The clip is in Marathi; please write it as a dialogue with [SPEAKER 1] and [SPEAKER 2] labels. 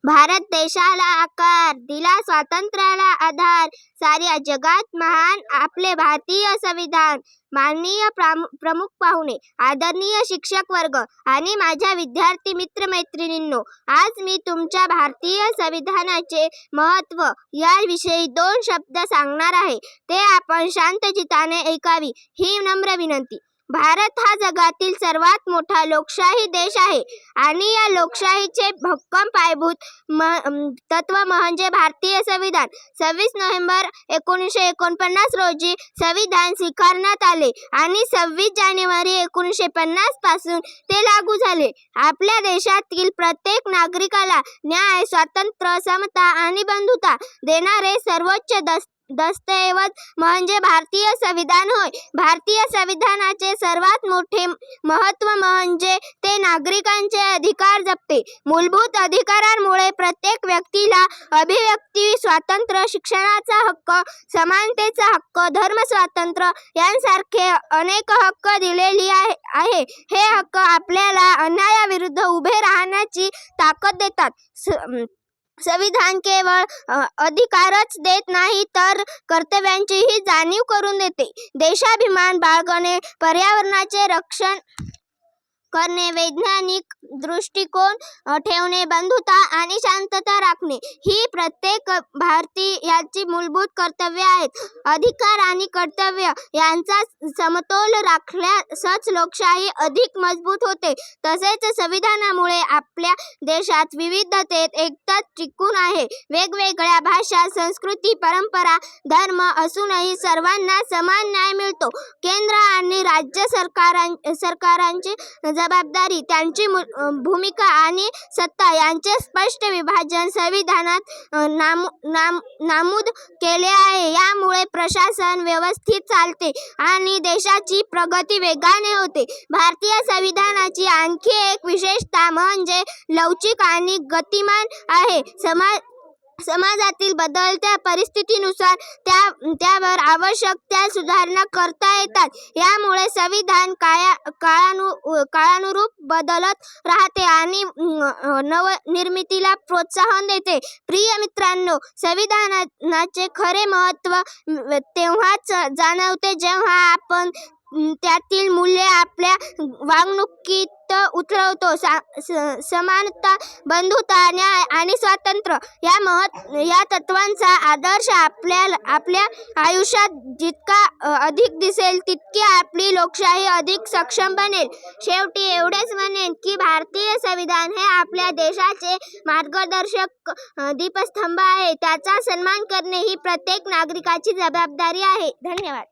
[SPEAKER 1] भारत देशाला आकार दिला, स्वातंत्र्याला आधार, साऱ्या जगात महान आपले भारतीय संविधान. माननीय प्रमुख पाहुणे, आदरणीय शिक्षक वर्ग आणि माझ्या विद्यार्थी मित्र मैत्रिणींनो, आज मी तुमच्या भारतीय संविधानाचे महत्त्व याविषयी 2 शब्द सांगणार आहे. ते आपण शांतचित्ताने ऐकावी ही नम्र विनंती. भारत हा जगातील सर्वात मोठा लोकशाही देश आहे आणि या लोकशाहीचे भक्कम पायाभूत तत्व म्हणजे भारतीय संविधान. 26 नोव्हेंबर 1949 रोजी संविधान स्वीकारण्यात आले आणि 26 जानेवारी 1950 पासून ते लागू झाले. आपल्या देशातील प्रत्येक नागरिकाला न्याय, स्वातंत्र्य, समता आणि बंधुता देणारे सर्वोच्च दस्तऐवज म्हणजे भारतीय संविधान होय. भारतीय संविधानाचे सर्वात मोठे महत्त्व म्हणजे ते नागरिकांचे अधिकार जपते. मूलभूत अधिकारांमुळे प्रत्येक व्यक्तीला अभिव्यक्ती स्वातंत्र्य, शिक्षणाचा हक्क, समानतेचा हक्क, धर्म स्वातंत्र्य यांसारखे अनेक हक्क दिलेली आहे. हे हक्क आपल्याला अन्यायाविरुद्ध उभे राहण्याची ताकद देतात. संविधान केवळ अधिकारच देत नाही तर कर्तव्यांचीही जाणीव करून देते. देशाभिमान बाळगणे, पर्यावरणाचे रक्षण करणे, वैज्ञानिक दृष्टिकोन ठेवणे, बंधुता आणि शांतता राखणे ही प्रत्येक भारतीयाची मूलभूत कर्तव्ये आहेत. अधिकार आणि कर्तव्य यांचा समतोल राखल्यासच लोकशाही अधिक मजबूत होते. तसेच संविधानामुळे आपल्या देशात विविधतेत एकता टिकून आहे. वेगवेगळ्या भाषा, संस्कृती, परंपरा, धर्म असूनही सर्वांना समान न्याय मिळतो. केंद्र आणि राज्य सरकारांची जबाबदारी, त्यांची भूमिका आणि सत्ता यांचे स्पष्ट विभाजन संविधानात नमूद केले आहे. यामुळे प्रशासन व्यवस्थित चालते आणि देशाची प्रगती वेगाने होते. भारतीय संविधानाची आणखी एक विशेषता म्हणजे लवचिक आणि गतिमान आहे. समाजातील बदलत्या परिस्थितीनुसार त्यावर आवश्यक त्या सुधारणा करता येतात. यामुळे संविधान काळानुरूप बदलत राहते आणि नवनिर्मितीला प्रोत्साहन देते. प्रिय मित्रांनो, संविधानाचे खरे महत्त्व तेव्हाच जाणवते जेव्हा आपण त्यातील मूल्ये आपल्या वागणुकीत उतरवतो. समानता, बंधुता, न्याय आणि स्वातंत्र्य या तत्वांचा आदर्श आपल्या आयुष्यात जितका अधिक दिसेल तितकी आपली लोकशाही अधिक सक्षम बनेल. शेवटी एवढेच म्हणेन की भारतीय संविधान हे आपल्या देशाचे मार्गदर्शक दीपस्तंभ आहे. त्याचा सन्मान करणे ही प्रत्येक नागरिकाची जबाबदारी आहे. धन्यवाद.